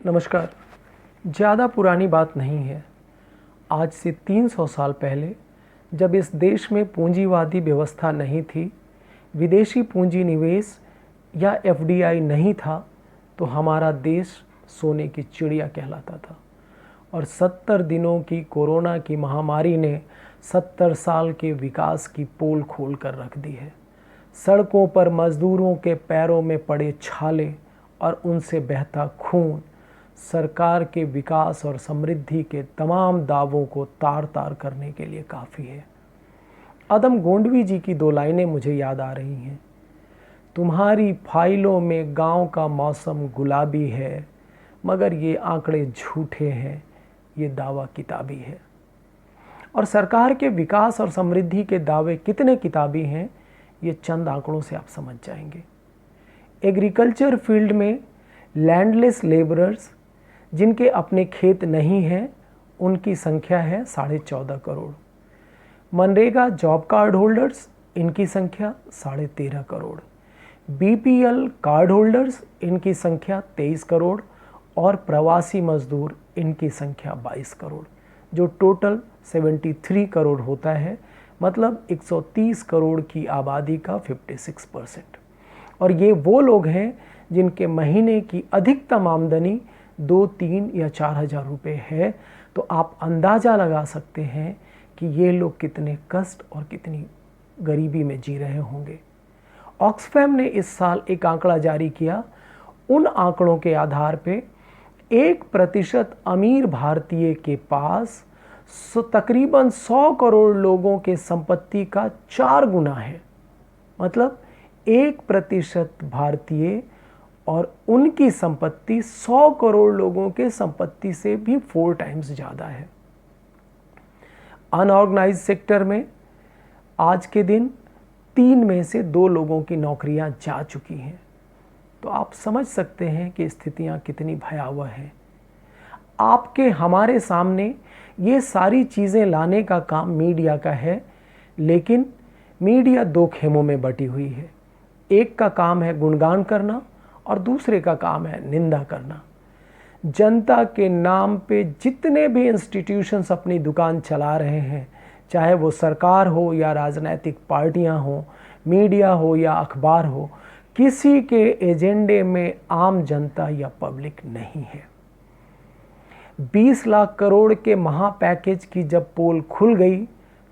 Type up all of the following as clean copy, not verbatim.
नमस्कार। ज़्यादा पुरानी बात नहीं है। आज से 300 साल पहले जब इस देश में पूंजीवादी व्यवस्था नहीं थी, विदेशी पूंजी निवेश या एफडीआई नहीं था, तो हमारा देश सोने की चिड़िया कहलाता था। और 70 दिनों की कोरोना की महामारी ने 70 साल के विकास की पोल खोल कर रख दी है। सड़कों पर मजदूरों के पैरों में पड़े छाले और उनसे बहता खून सरकार के विकास और समृद्धि के तमाम दावों को तार तार करने के लिए काफ़ी है। अदम गोंडवी जी की 2 लाइनें मुझे याद आ रही हैं। तुम्हारी फाइलों में गांव का मौसम गुलाबी है, मगर ये आंकड़े झूठे हैं, ये दावा किताबी है। और सरकार के विकास और समृद्धि के दावे कितने किताबी हैं, ये चंद आंकड़ों से आप समझ जाएंगे। एग्रीकल्चर फील्ड में लैंडलेस लेबरर्स जिनके अपने खेत नहीं हैं, उनकी संख्या है 14.5 crore. MNREGA job card holders, इनकी संख्या 13.5 करोड़। बीपीएल कार्ड होल्डर्स, इनकी संख्या 23 करोड़। और प्रवासी मजदूर, इनकी संख्या 22 करोड़, जो टोटल 73 करोड़ होता है। मतलब 130 करोड़ की आबादी का 56%। और ये वो लोग हैं जिनके महीने की अधिकतम आमदनी 2, 3 या 4 हज़ार रुपये है। तो आप अंदाज़ा लगा सकते हैं कि ये लोग कितने कष्ट और कितनी गरीबी में जी रहे होंगे। ऑक्सफैम ने इस साल एक आंकड़ा जारी किया। उन आंकड़ों के आधार पे 1% अमीर भारतीय के पास तकरीबन 100 करोड़ लोगों के संपत्ति का 4 गुना है। मतलब 1% भारतीय और उनकी संपत्ति 100 करोड़ लोगों के संपत्ति से भी 4 टाइम्स ज़्यादा है। अनऑर्गेनाइज्ड सेक्टर में आज के दिन 3 में से 2 लोगों की नौकरियां जा चुकी हैं। तो आप समझ सकते हैं कि स्थितियां कितनी भयावह हैं। आपके हमारे सामने ये सारी चीज़ें लाने का काम मीडिया का है, लेकिन मीडिया 2 खेमों में बटी हुई है। एक का काम है गुणगान करना और दूसरे का काम है निंदा करना। जनता के नाम पे जितने भी इंस्टीट्यूशंस अपनी दुकान चला रहे हैं, चाहे वो सरकार हो या राजनीतिक पार्टियां हो, मीडिया हो या अखबार हो, किसी के एजेंडे में आम जनता या पब्लिक नहीं है। 20 लाख करोड़ के महा पैकेज की जब पोल खुल गई,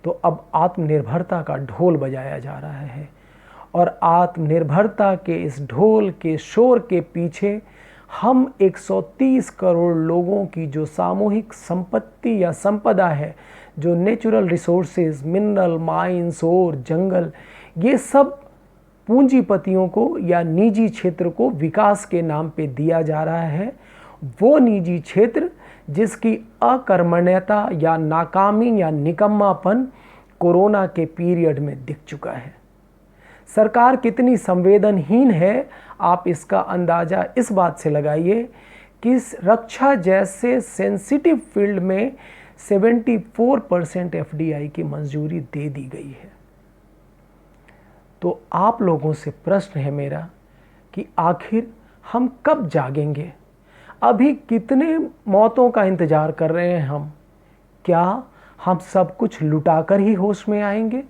तो अब आत्मनिर्भरता का ढोल बजाया जा रहा है। और आत्मनिर्भरता के इस ढोल के शोर के पीछे हम 130 करोड़ लोगों की जो सामूहिक संपत्ति या संपदा है, जो नेचुरल रिसोर्सेज, मिनरल, माइंस और जंगल, ये सब पूंजीपतियों को या निजी क्षेत्र को विकास के नाम पे दिया जा रहा है। वो निजी क्षेत्र जिसकी अकर्मण्यता या नाकामी या निकम्मापन कोरोना के पीरियड में दिख चुका है। सरकार कितनी संवेदनहीन है, आप इसका अंदाज़ा इस बात से लगाइए कि रक्षा जैसे सेंसिटिव फील्ड में 74% एफडीआई की मंजूरी दे दी गई है। तो आप लोगों से प्रश्न है मेरा कि आखिर हम कब जागेंगे? अभी कितने मौतों का इंतज़ार कर रहे हैं हम? क्या हम सब कुछ लुटाकर ही होश में आएंगे?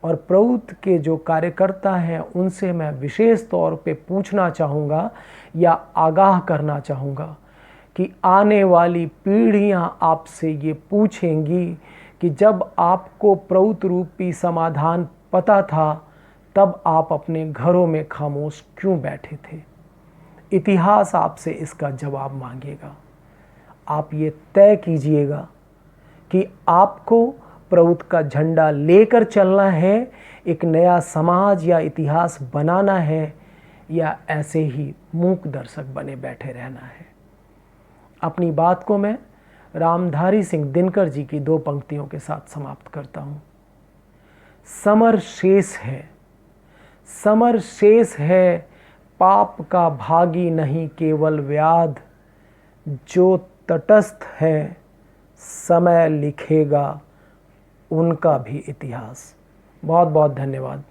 और प्रभुत्व के जो कार्यकर्ता हैं, उनसे मैं विशेष तौर पे पूछना चाहूँगा या आगाह करना चाहूँगा कि आने वाली पीढ़ियाँ आपसे ये पूछेंगी कि जब आपको प्रभुत्व रूपी समाधान पता था, तब आप अपने घरों में खामोश क्यों बैठे थे? इतिहास आपसे इसका जवाब मांगेगा। आप ये तय कीजिएगा कि आपको प्रभुत्व का झंडा लेकर चलना है, एक नया समाज या इतिहास बनाना है, या ऐसे ही मूक दर्शक बने बैठे रहना है। अपनी बात को मैं रामधारी सिंह दिनकर जी की 2 पंक्तियों के साथ समाप्त करता हूँ। समर शेष है, समर शेष है, पाप का भागी नहीं केवल व्याध, जो तटस्थ है समय लिखेगा उनका भी इतिहास। बहुत बहुत धन्यवाद।